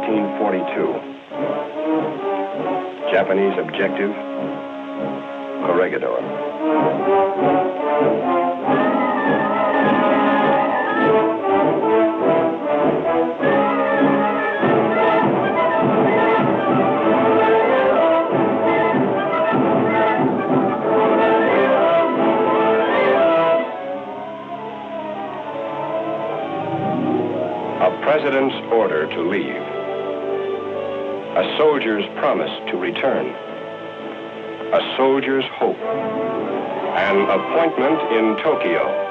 1942. Japanese objective, Corregidor. A president's order to leave. A soldier's promise to return. A soldier's hope. An appointment in Tokyo.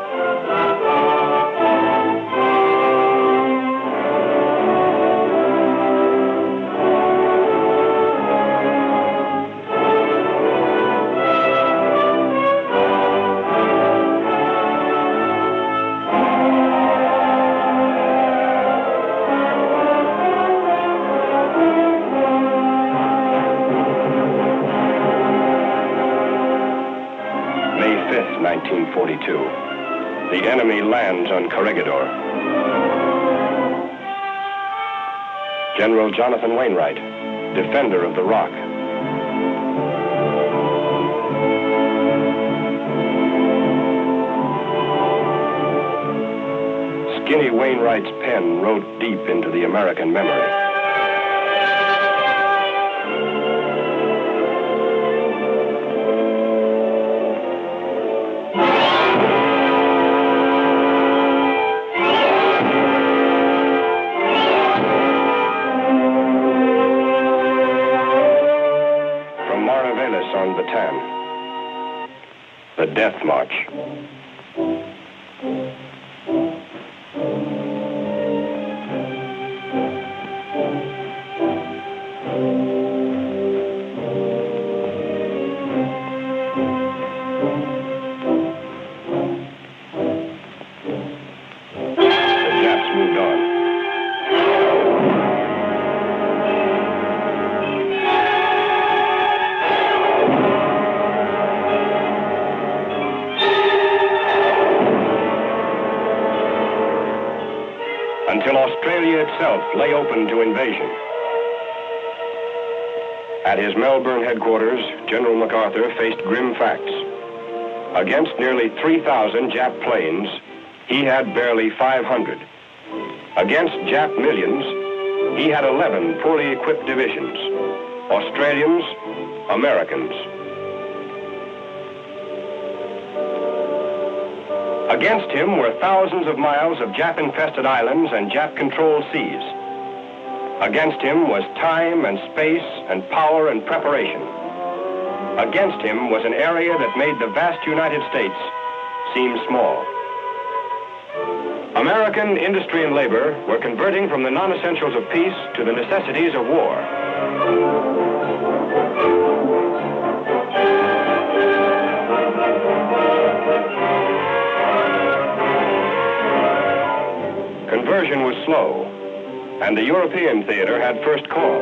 May 5th, 1942. The enemy lands on Corregidor. General Jonathan Wainwright, defender of the Rock. Skinny Wainwright's pen wrote deep into the American memory. On Bataan, the Death March. The Japs moved on. Until Australia itself lay open to invasion. At his Melbourne headquarters, General MacArthur faced grim facts. Against nearly 3,000 Jap planes, he had barely 500. Against Jap millions, he had 11 poorly equipped divisions. Australians, Americans. Against him were thousands of miles of Jap-infested islands and Jap-controlled seas. Against him was time and space and power and preparation. Against him was an area that made the vast United States seem small. American industry and labor were converting from the non-essentials of peace to the necessities of war. Conversion was slow, and the European theater had first call.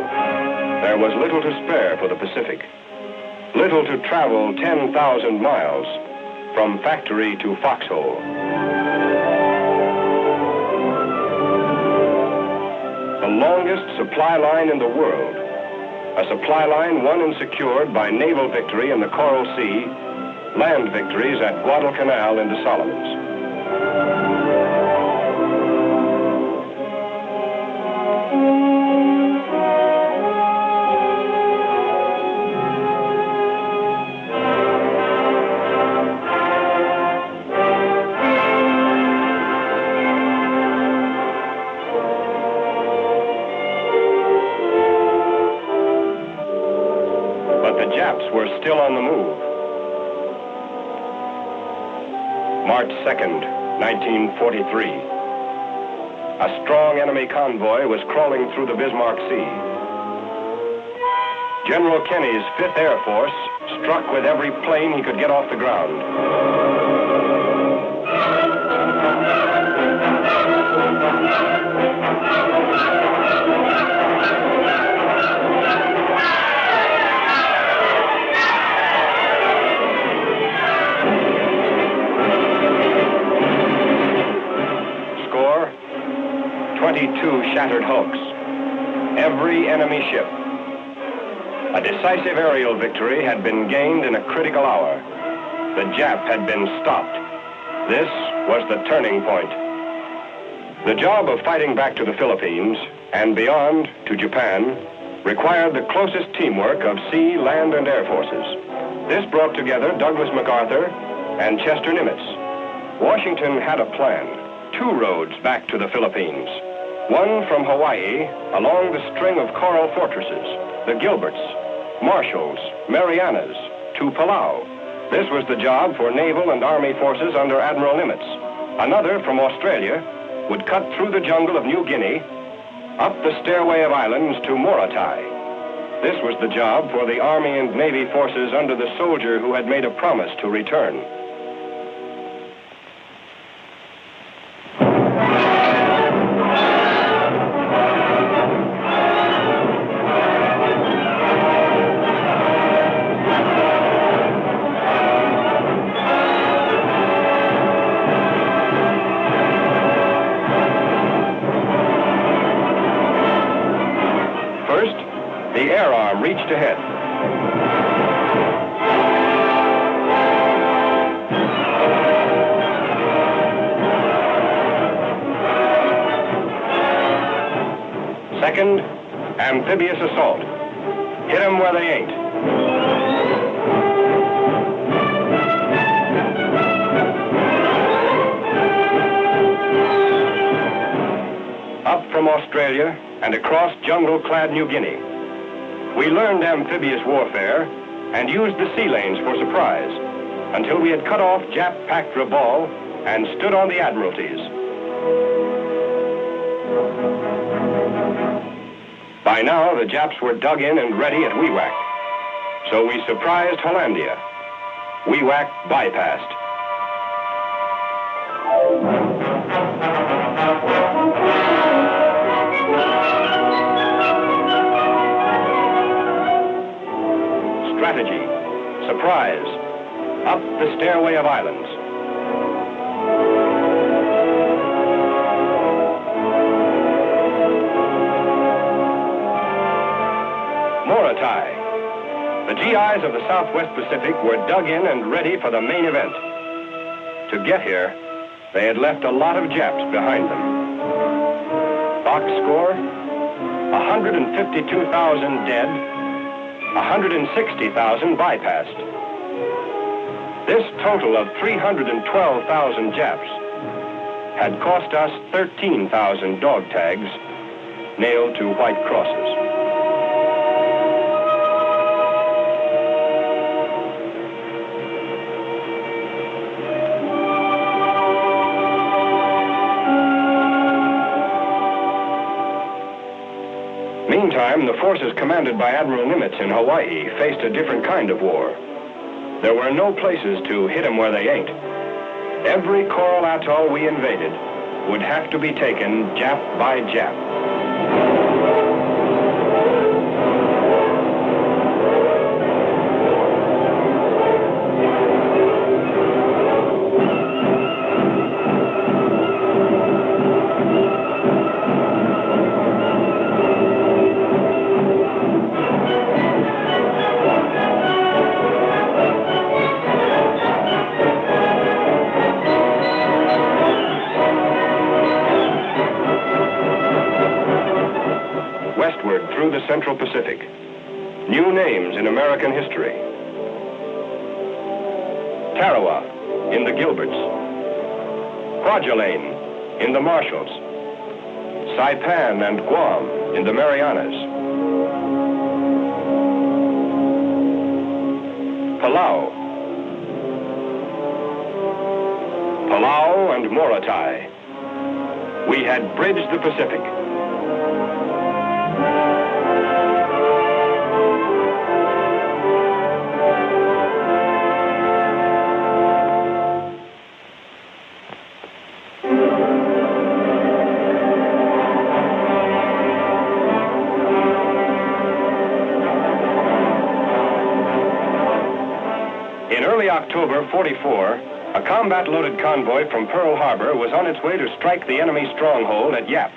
There was little to spare for the Pacific, little to travel 10,000 miles from factory to foxhole. The longest supply line in the world, a supply line won and secured by naval victory in the Coral Sea, land victories at Guadalcanal in the Solomons. The Japs were still on the move. March 2nd, 1943. A strong enemy convoy was crawling through the Bismarck Sea. General Kenny's 5th Air Force struck with every plane he could get off the ground. Score, 22 shattered hulks, every enemy ship. A decisive aerial victory had been gained in a critical hour. The Jap had been stopped. This was the turning point. The job of fighting back to the Philippines and beyond to Japan required the closest teamwork of sea, land, and air forces. This brought together Douglas MacArthur and Chester Nimitz. Washington had a plan, 2 roads back to the Philippines. One from Hawaii along the string of coral fortresses, the Gilberts, Marshalls, Marianas, to Palau. This was the job for naval and army forces under Admiral Nimitz. Another from Australia would cut through the jungle of New Guinea, up the stairway of islands to Morotai. This was the job for the Army and Navy forces under the soldier who had made a promise to return. The air arm reached ahead. Second, amphibious assault. Hit 'em where they ain't. Up from Australia and across jungle-clad New Guinea. We learned amphibious warfare and used the sea lanes for surprise until we had cut off Jap-packed Rabaul and stood on the Admiralties. By now, the Japs were dug in and ready at Wewak. So we surprised Hollandia. Wewak bypassed. Strategy, surprise, up the stairway of islands. Morotai. The GIs of the Southwest Pacific were dug in and ready for the main event. To get here, they had left a lot of Japs behind them. Box score, 152,000 dead, 160,000 bypassed. This total of 312,000 Japs had cost us 13,000 dog tags nailed to white crosses. Meantime, the forces commanded by Admiral Nimitz in Hawaii faced a different kind of war. There were no places to hit 'em where they ain't. Every coral atoll we invaded would have to be taken Jap by Jap. Through the Central Pacific. New names in American history. Tarawa in the Gilberts. Kwajalein in the Marshalls. Saipan and Guam in the Marianas. Palau. Palau and Morotai. We had bridged the Pacific. In early October '44, a combat-loaded convoy from Pearl Harbor was on its way to strike the enemy stronghold at Yap.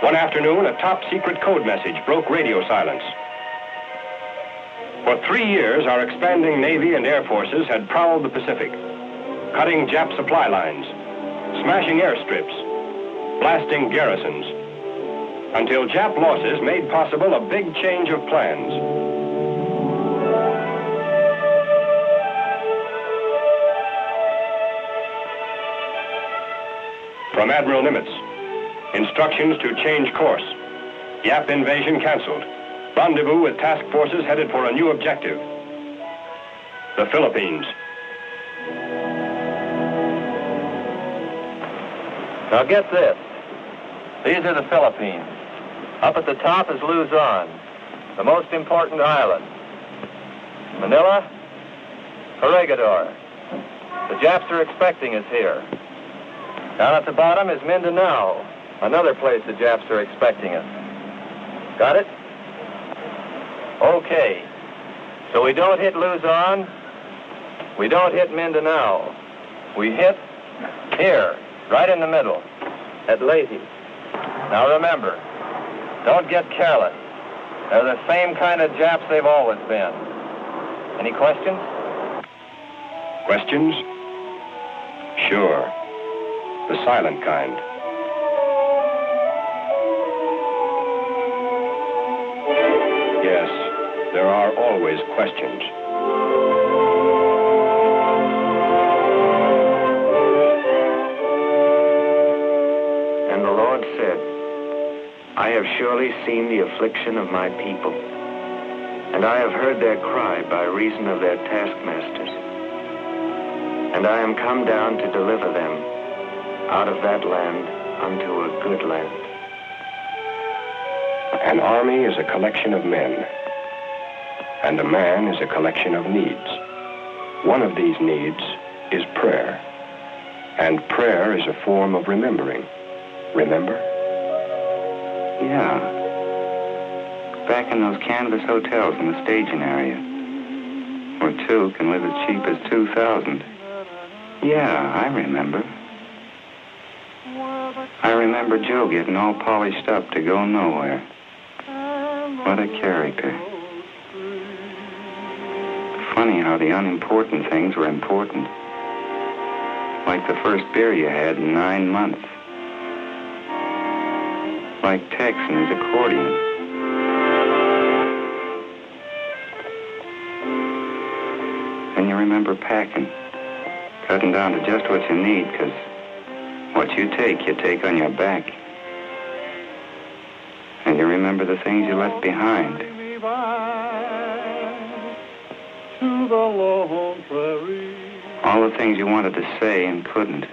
One afternoon, a top-secret code message broke radio silence. For 3 years, our expanding Navy and Air Forces had prowled the Pacific, cutting Jap supply lines, smashing airstrips, blasting garrisons, until Jap losses made possible a big change of plans. From Admiral Nimitz, instructions to change course. Yap invasion canceled. Rendezvous with task forces headed for a new objective. The Philippines. Now get this. These are the Philippines. Up at the top is Luzon, the most important island. Manila, Corregidor. The Japs are expecting us here. Down at the bottom is Mindanao, another place the Japs are expecting us. Got it? Okay. So we don't hit Luzon, we don't hit Mindanao. We hit here, right in the middle, at Leyte. Now remember, don't get careless. They're the same kind of Japs they've always been. Any questions? Questions? Sure. The silent kind. Yes, there are always questions. And the Lord said, I have surely seen the affliction of my people, and I have heard their cry by reason of their taskmasters. And I am come down to deliver them out of that land unto a good land. An army is a collection of men, and a man is a collection of needs. One of these needs is prayer, and prayer is a form of remembering. Remember? Yeah. Back in those canvas hotels in the staging area, where two can live as cheap as 2,000. Yeah, I remember. I remember Joe getting all polished up to go nowhere. What a character. Funny how the unimportant things were important. Like the first beer you had in 9 months. Like Tex and his accordion. And you remember packing. Cutting down to just what you need, because what you take on your back. And you remember the things you left behind. All the things you wanted to say and couldn't.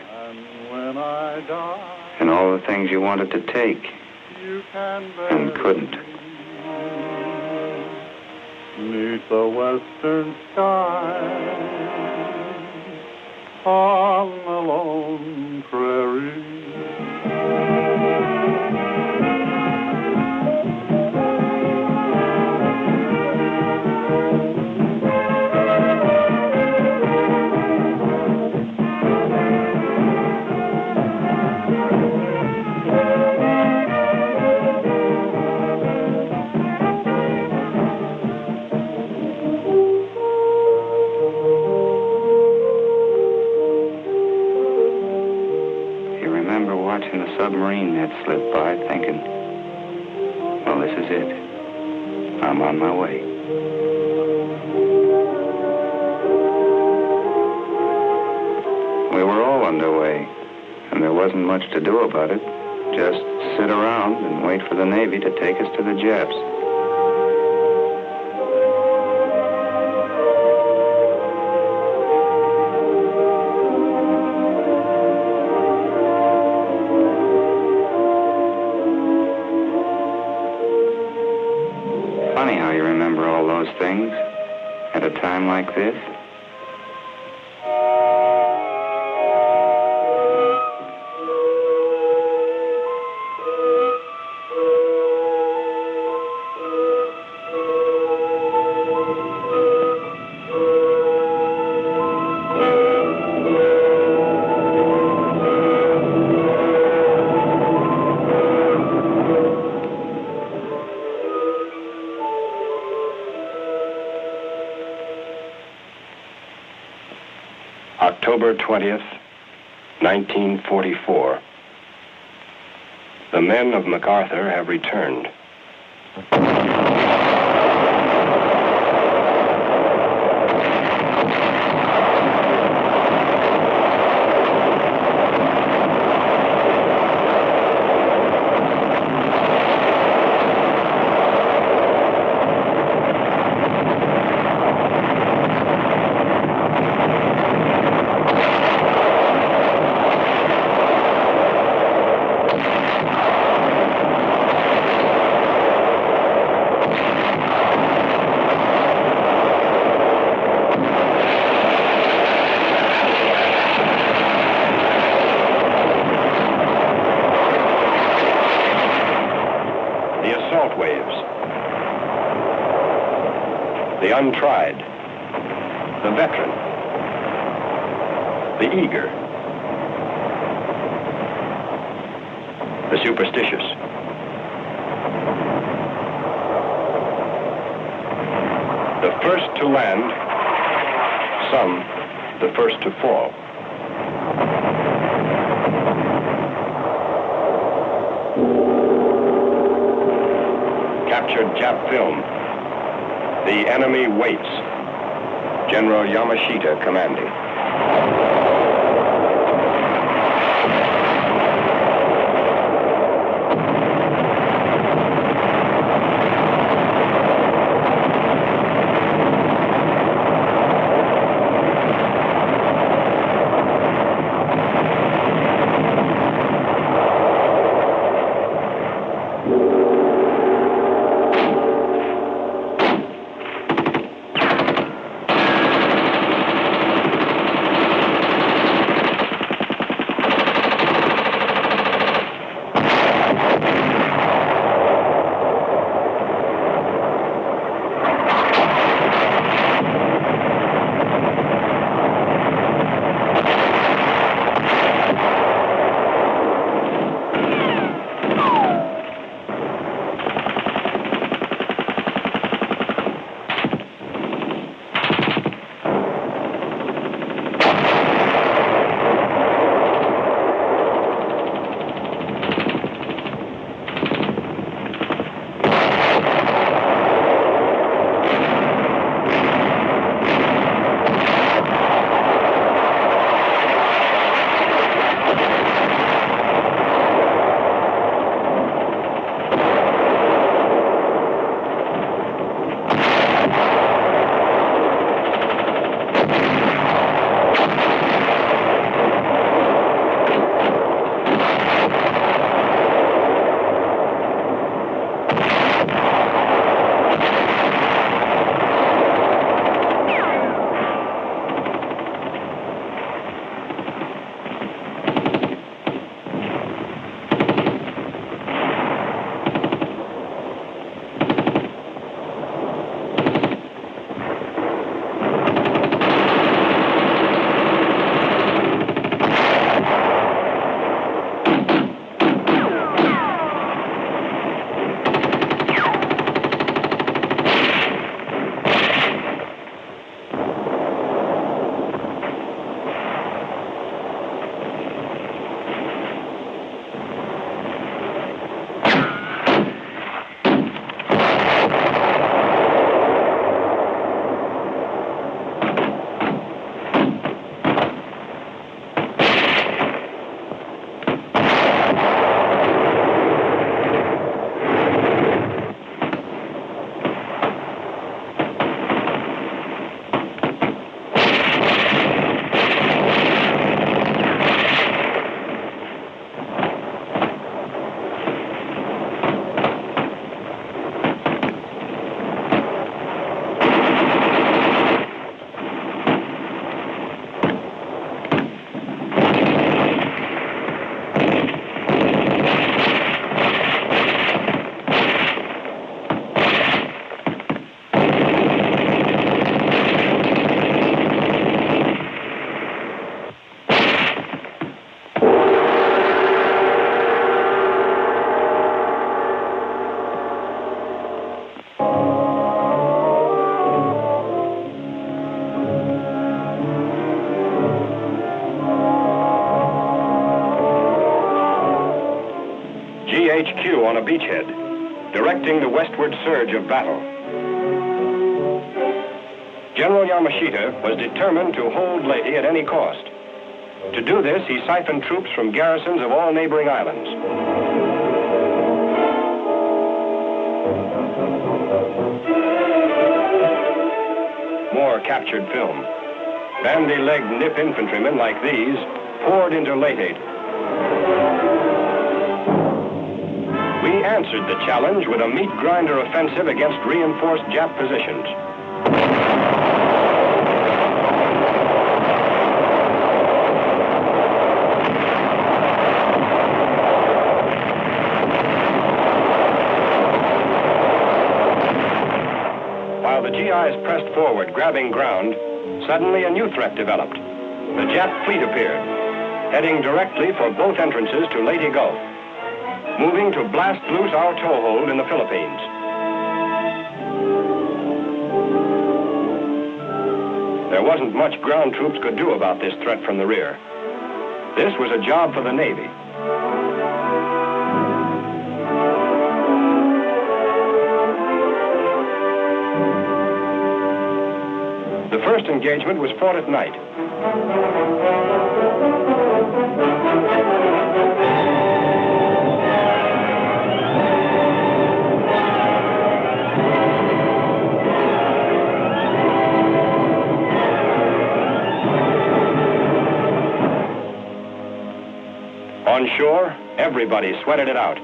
And all the things you wanted to take and couldn't. Neath the western sky, on the lone prairie. Submarine net slipped by thinking, well, this is it. I'm on my way. We were all underway, and there wasn't much to do about it. Just sit around and wait for the Navy to take us to the Japs. Funny how you remember all those things at a time like this. October 20th, 1944. The men of MacArthur have returned. The untried, the veteran, the eager, the superstitious. The first to land, some the first to fall. Captured Jap film. The enemy waits. General Yamashita commanding. beachhead, directing the westward surge of battle. General Yamashita was determined to hold Leyte at any cost. To do this, he siphoned troops from garrisons of all neighboring islands. More captured film. Bandy-legged nip infantrymen like these poured into Leyte. We answered the challenge with a meat grinder offensive against reinforced Jap positions. While the GIs pressed forward, grabbing ground, suddenly a new threat developed. The Jap fleet appeared, heading directly for both entrances to Leyte Gulf, moving to blast loose our toehold in the Philippines. There wasn't much ground troops could do about this threat from the rear. This was a job for the Navy. The first engagement was fought at night. On shore, everybody sweated it out,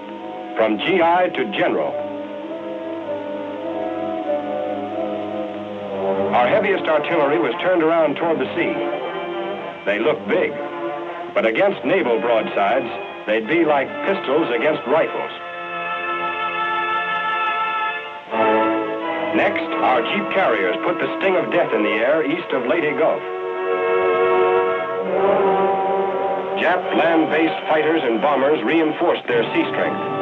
from GI to general. Our heaviest artillery was turned around toward the sea. They looked big, but against naval broadsides, they'd be like pistols against rifles. Next, our jeep carriers put the sting of death in the air east of Leyte Gulf. Jap land-based fighters and bombers reinforced their sea strength.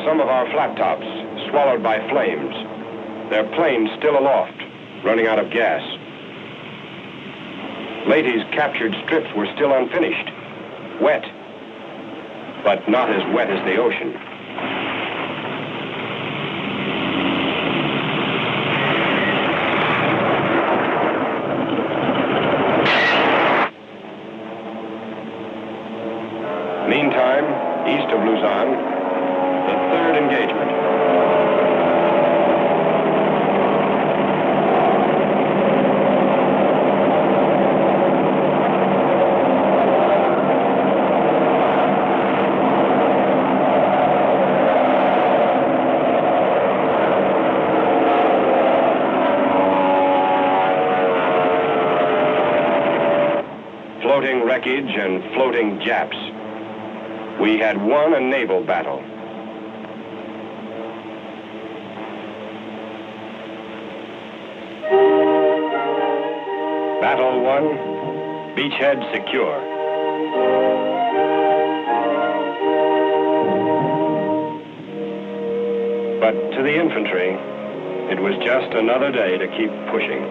Some of our flat tops swallowed by flames, their planes still aloft, running out of gas. Leyte's captured strips were still unfinished, wet, but not as wet as the ocean. Meantime, east of Luzon, the third engagement. Floating wreckage and floating Japs. We had won a naval battle. Battle won, beachhead secure. But to the infantry, it was just another day to keep pushing.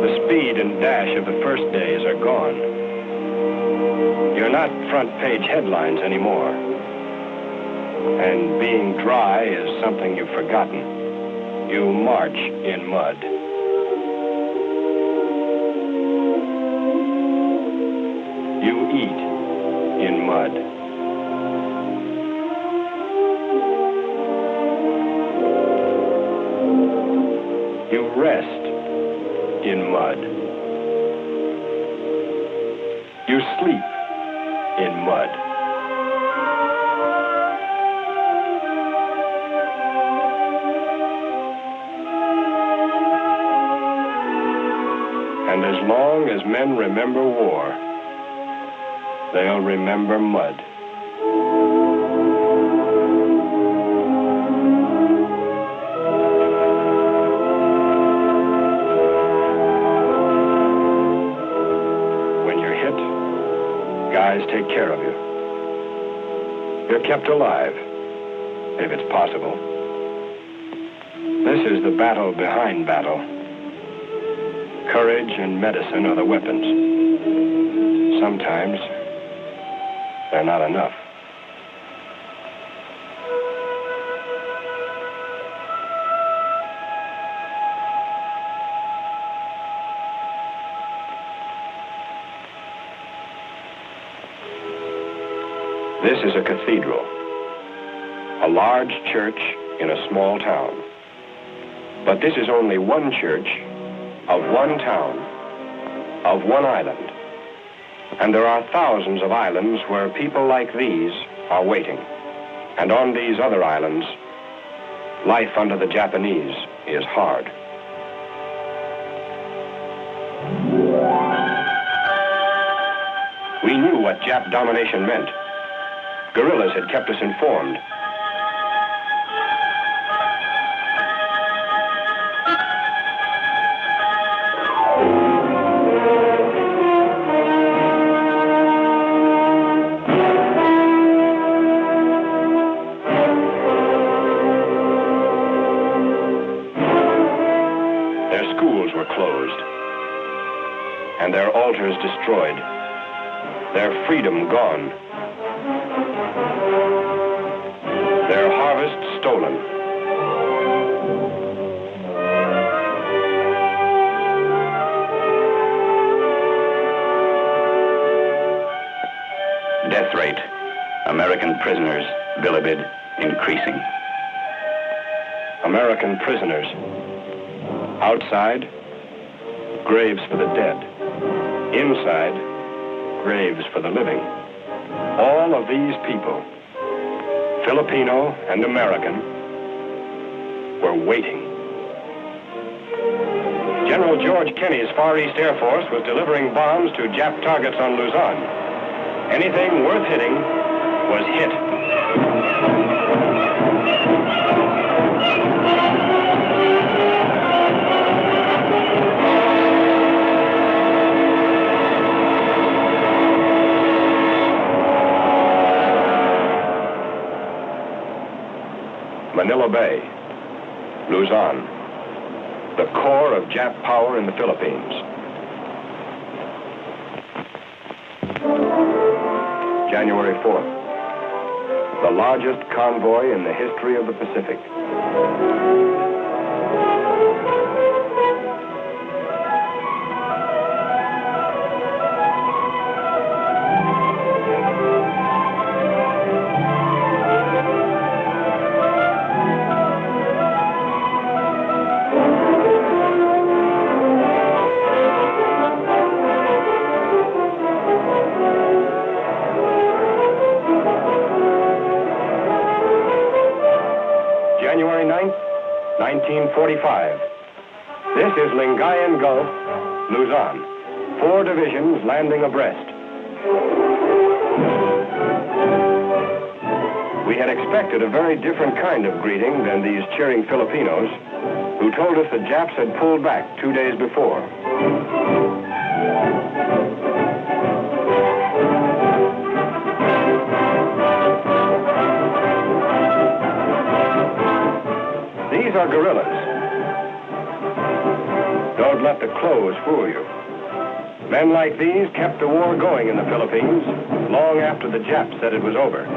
The speed and dash of the first days are gone. You're not front-page headlines anymore. And being dry is something you've forgotten. You march in mud. You eat in mud. You rest in mud. You sleep in mud. And as long as men remember war, they'll remember mud. When you're hit, guys take care of you. You're kept alive, if it's possible. This is the battle behind battle. Courage and medicine are the weapons. Sometimes they're not enough. This is a cathedral, a large church in a small town. But this is only one church of one town, of one island. And there are thousands of islands where people like these are waiting. And on these other islands, life under the Japanese is hard. We knew what Jap domination meant. Guerrillas had kept us informed. And their altars destroyed, their freedom gone, their harvest stolen. Death rate, American prisoners, bilibid, increasing. American prisoners. Outside, graves for the dead. Inside, graves for the living. All of these people, Filipino and American, were waiting. General George Kenney's Far East Air Force was delivering bombs to Jap targets on Luzon. Anything worth hitting was hit. Manila Bay, Luzon, the core of Jap power in the Philippines. January 4th, the largest convoy in the history of the Pacific. January 9th, 1945. This is Lingayen Gulf, Luzon. 4 divisions landing abreast. We had expected a very different kind of greeting than these cheering Filipinos who told us the Japs had pulled back 2 days before. These are guerrillas. Don't let the clothes fool you. Men like these kept the war going in the Philippines long after the Japs said it was over.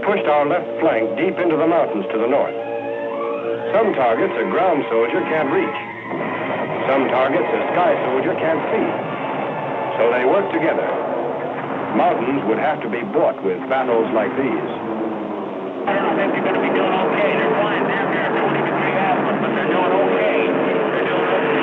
pushed our left flank deep into the mountains to the north. Some targets a ground soldier can't reach. Some targets a sky soldier can't see. So they work together. Mountains would have to be bought with battles like these. I don't know if they're going to be doing okay. They're flying down there at 20 degree azimuth, but they're doing okay. They're doing okay.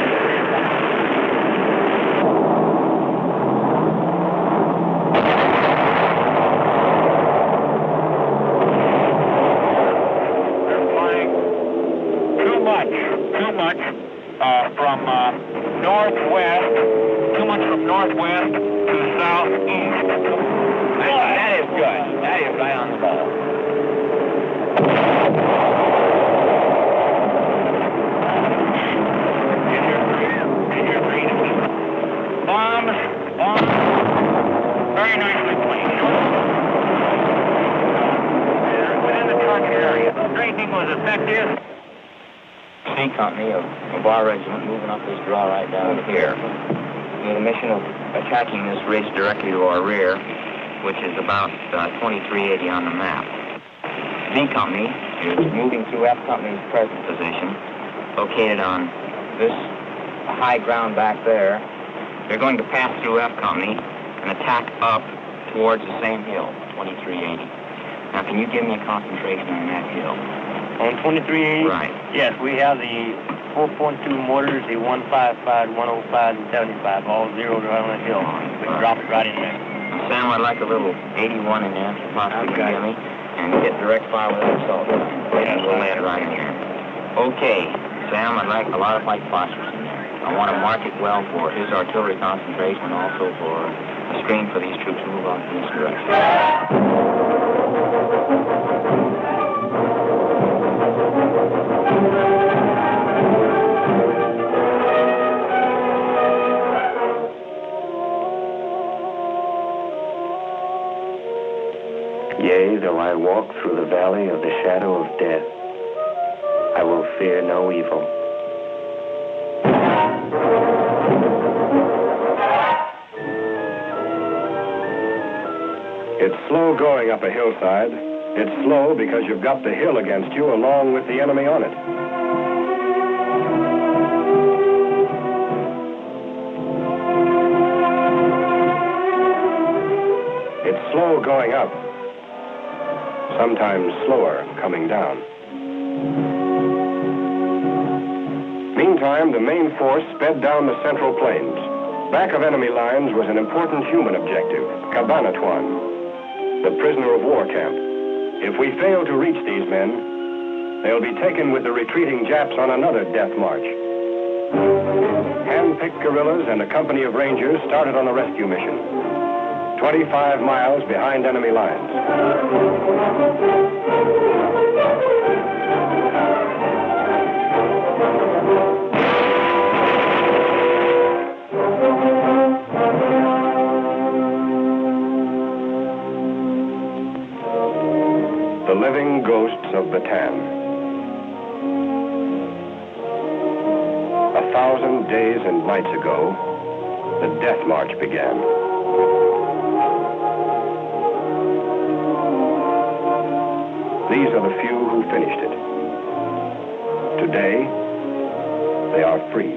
They're flying too much from northwest, too much from northwest to southeast. That is good. That is right on the ball. Bombs. Very nicely placed. Within the target area. Straightening was effective. C Company of our regiment moving up this draw right down here. We had a mission of attacking this ridge directly to our rear, which is about 2380 on the map. B Company is moving through F Company's present position, located on this high ground back there. They're going to pass through F Company and attack up towards the same hill, 2380. Now, can you give me a concentration on that hill? On 2380? Right. Yes, we have the 4.2 mortars, the 155, 105, and 75, all zeroed right on the hill. We can drop it right in there. Sam, I'd like a little 81 in there, if possibly, Okay. give me, and get direct fire with an assault gun. And we'll land right in here. Okay, Sam, I'd like a lot of white phosphorus in there. I want to mark it well for his artillery concentration and also for a screen for these troops to move on in this direction. Yea, though I walk through the valley of the shadow of death, I will fear no evil. It's slow going up a hillside. It's slow because you've got the hill against you along with the enemy on it. It's slow going up, sometimes slower coming down. Meantime, the main force sped down the Central Plains. Back of enemy lines was an important human objective, Cabanatuan, the prisoner of war camp. If we fail to reach these men, they'll be taken with the retreating Japs on another death march. Hand-picked guerrillas and a company of rangers started on the rescue mission, 25 miles behind enemy lines. The living ghosts of Bataan. 1,000 days and nights ago, the death march began. These are the few who finished it. Today, they are free.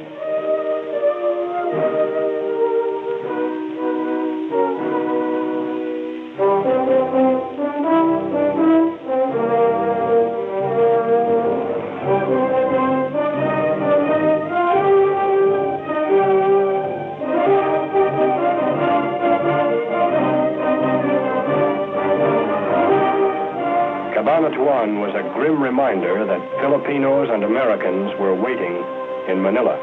Cabanatuan was a grim reminder that Filipinos and Americans were waiting in Manila.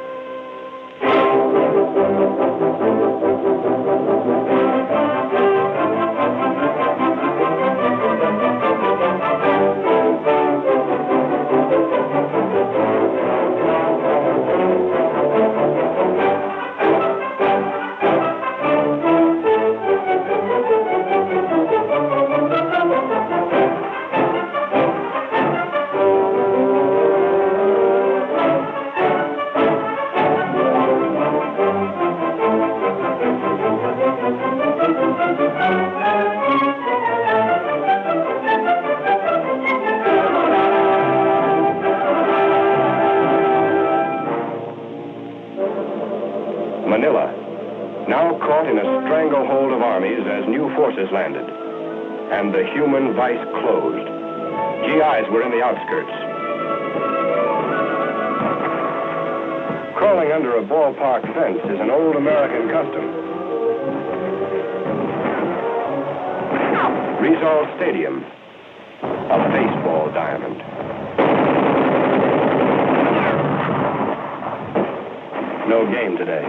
armies as new forces landed, and the human vice closed. GIs were in the outskirts. Crawling under a ballpark fence is an old American custom. Rizal Stadium, a baseball diamond. No game today.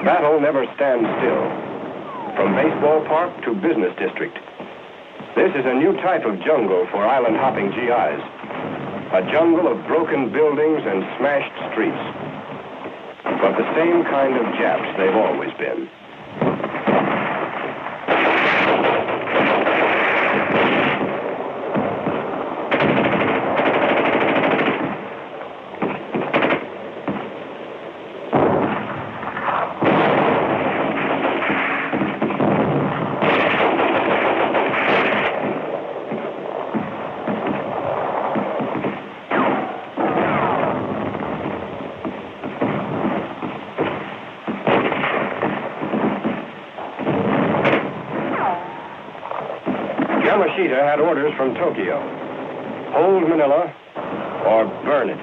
Battle never stands still. From baseball park to business district. This is a new type of jungle for island-hopping GIs. A jungle of broken buildings and smashed streets. But the same kind of Japs they've always been. Yamashita had orders from Tokyo. Hold Manila or burn it.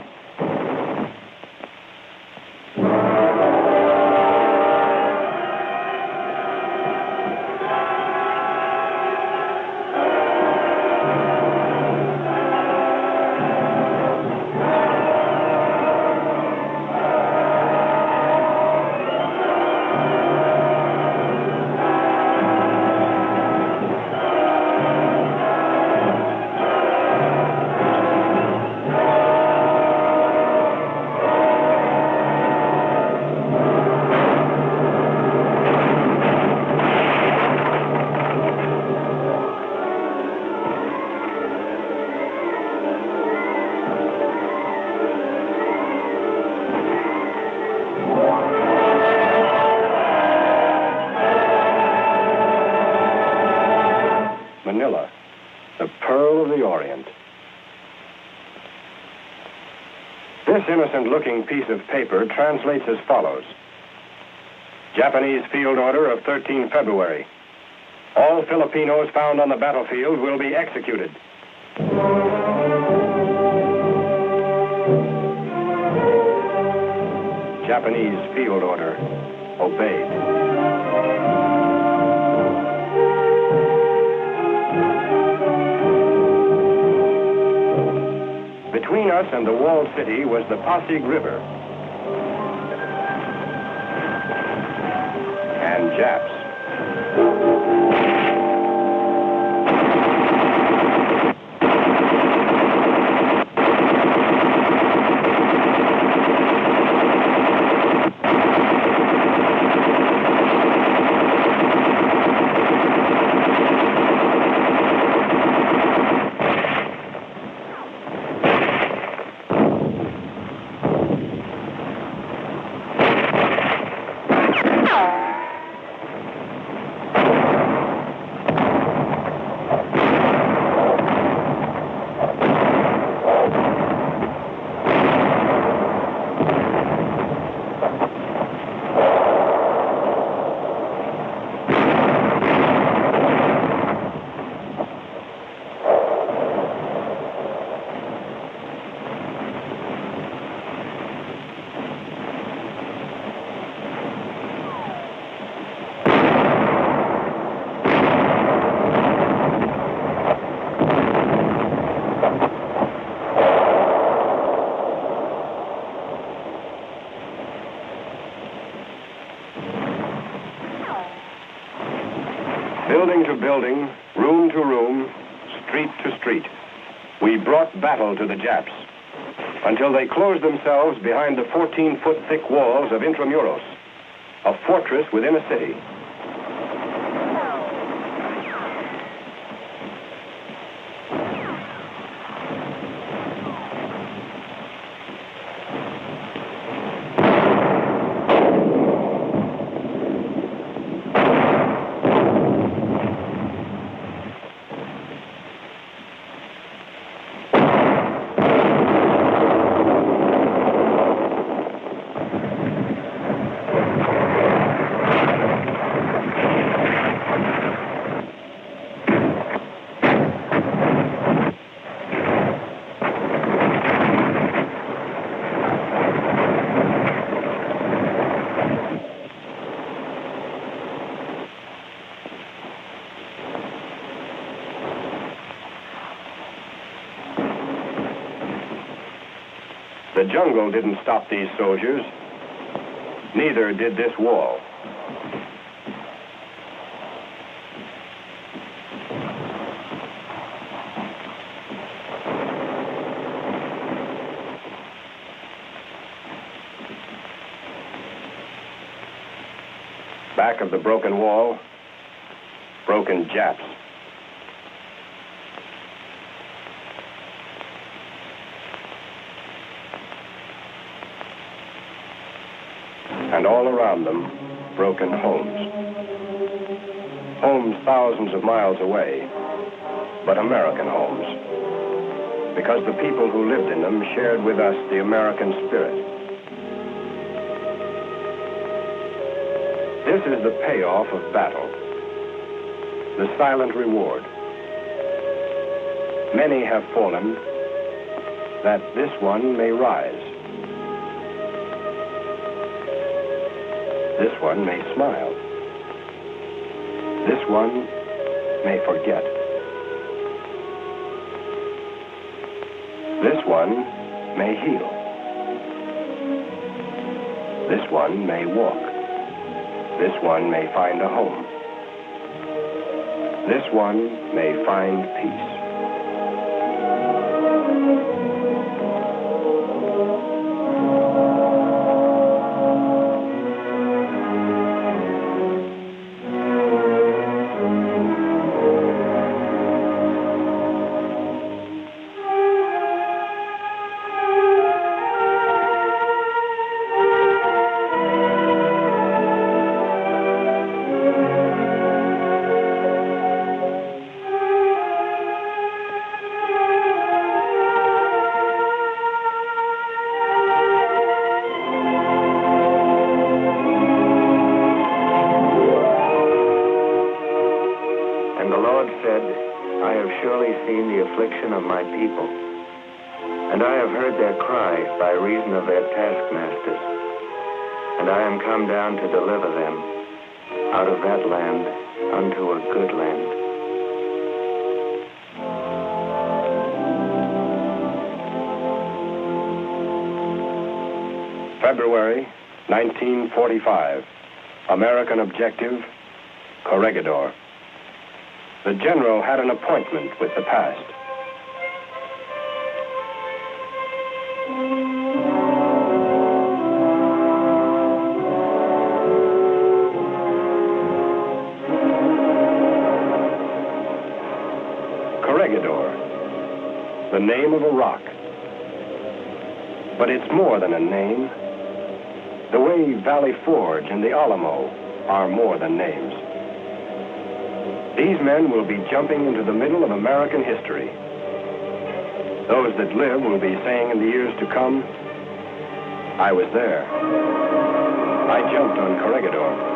Manila, the pearl of the Orient. This innocent-looking piece of paper translates as follows. Japanese field order of 13 February. All Filipinos found on the battlefield will be executed. Japanese field order obeyed. Between us and the walled city was the Pasig River. And Japs. Building to building, room to room, street to street, we brought battle to the Japs until they closed themselves behind the 14-foot thick walls of Intramuros. a fortress within a city. The jungle didn't stop these soldiers. Neither did this wall. Back of the broken wall, broken Japs. And all around them, broken homes. Homes thousands of miles away, but American homes. Because the people who lived in them shared with us the American spirit. This is the payoff of battle, the silent reward. Many have fallen, that this one may rise. This one may smile. This one may forget. This one may heal. This one may walk. This one may find a home. This one may find peace. Of my people, and I have heard their cry by reason of their taskmasters, and I am come down to deliver them out of that land unto a good land. February 1945, American objective, Corregidor. The general had an appointment with the past. Corregidor, the name of a rock. But it's more than a name. The way Valley Forge and the Alamo are more than names. These men will be jumping into the middle of American history. Those that live will be saying in the years to come, I was there. I jumped on Corregidor.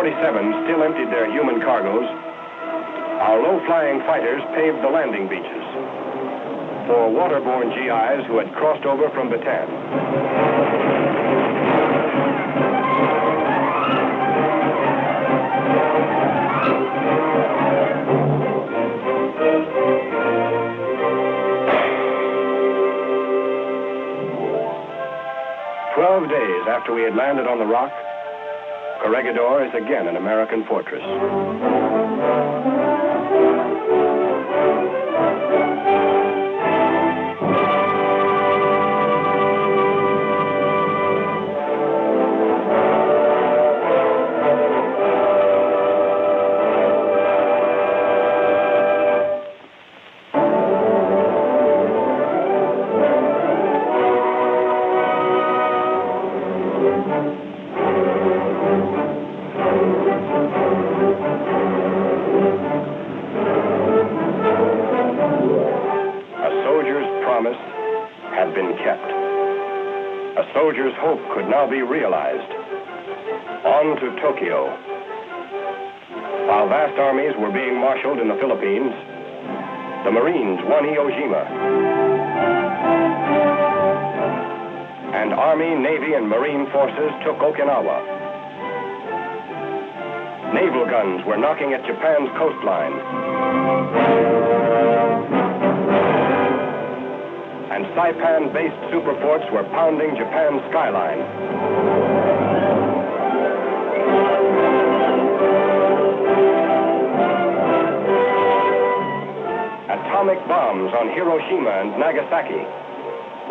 B-47s still emptied their human cargoes, our low-flying fighters paved the landing beaches for waterborne GIs who had crossed over from Bataan. 12 days after we had landed on the rock, Corregidor is again an American fortress. Hope could now be realized. On to Tokyo. While vast armies were being marshaled in the Philippines, the Marines won Iwo Jima. And Army, Navy, and Marine forces took Okinawa. Naval guns were knocking at Japan's coastline. And Saipan-based superforts were pounding Japan's skyline. Atomic bombs on Hiroshima and Nagasaki.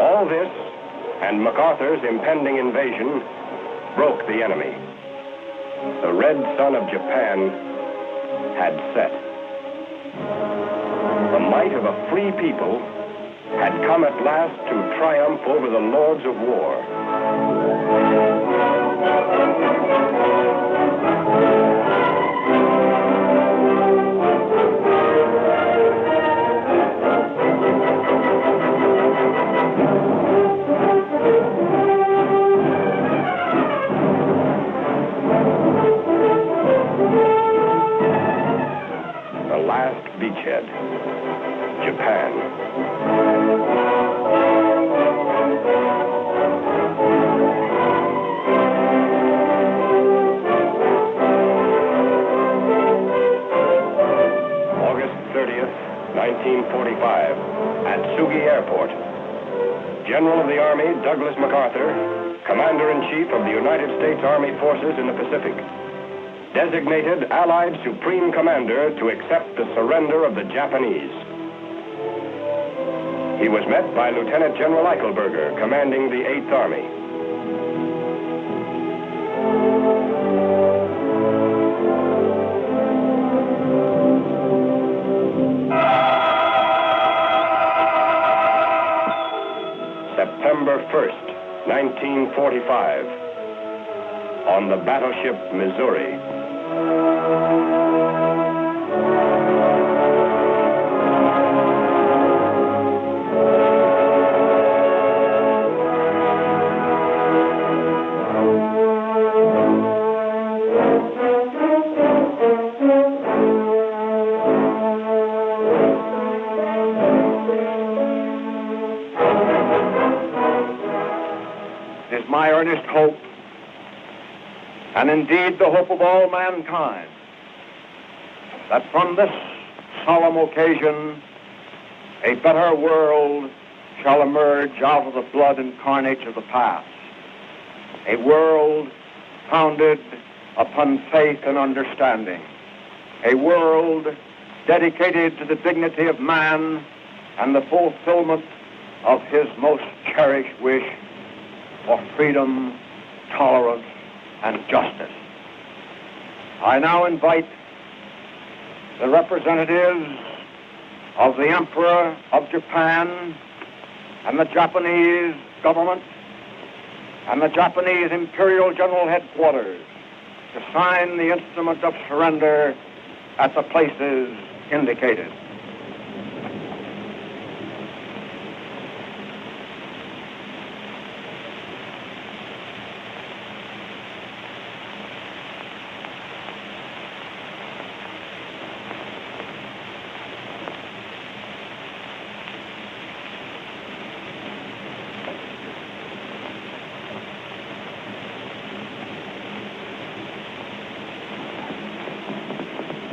All this, and MacArthur's impending invasion, broke the enemy. The red sun of Japan had set. The might of a free people had come at last to triumph over the lords of war. The last beachhead, Japan. August 30th, 1945, at Sugi Airport. General of the Army Douglas MacArthur, Commander-in-Chief of the United States Army Forces in the Pacific, designated Allied Supreme Commander to accept the surrender of the Japanese. He was met by Lieutenant General Eichelberger, commanding the 8th Army. September 1st, 1945, on the battleship Missouri. It is my earnest hope, and indeed the hope of all mankind, that from this solemn occasion a better world shall emerge out of the blood and carnage of the past, a world founded upon faith and understanding, a world dedicated to the dignity of man and the fulfillment of his most cherished wish for freedom, tolerance, and justice. I now invite the representatives of the Emperor of Japan and the Japanese government and the Japanese Imperial General Headquarters to sign the instrument of surrender at the places indicated.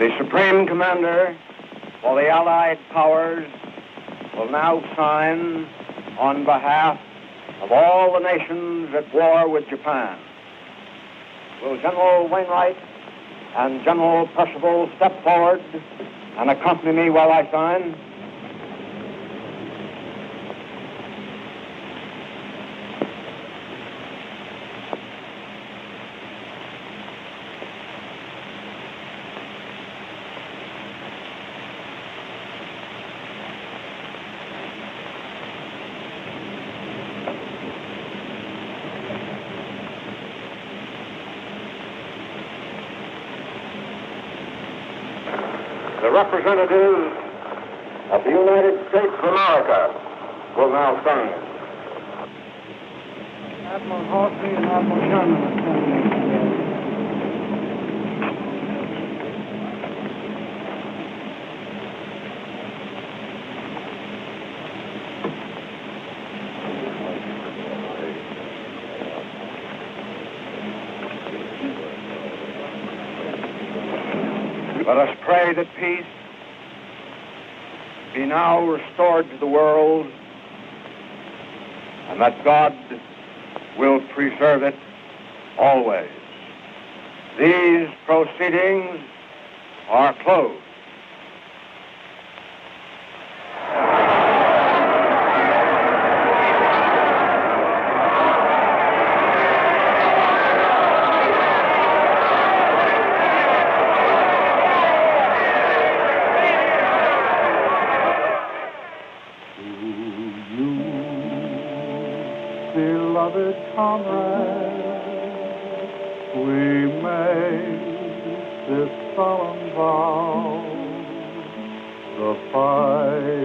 The Supreme Commander for the Allied Powers will now sign on behalf of all the nations at war with Japan. Will General Wainwright and General Percival step forward and accompany me while I sign? The representatives of the United States of America will now sign. Admiral Halsey and Admiral Sherman are standing together. Let us pray that peace be now restored to the world and that God will preserve it always. These proceedings are closed. Beloved comrades, we make this solemn vow, the fight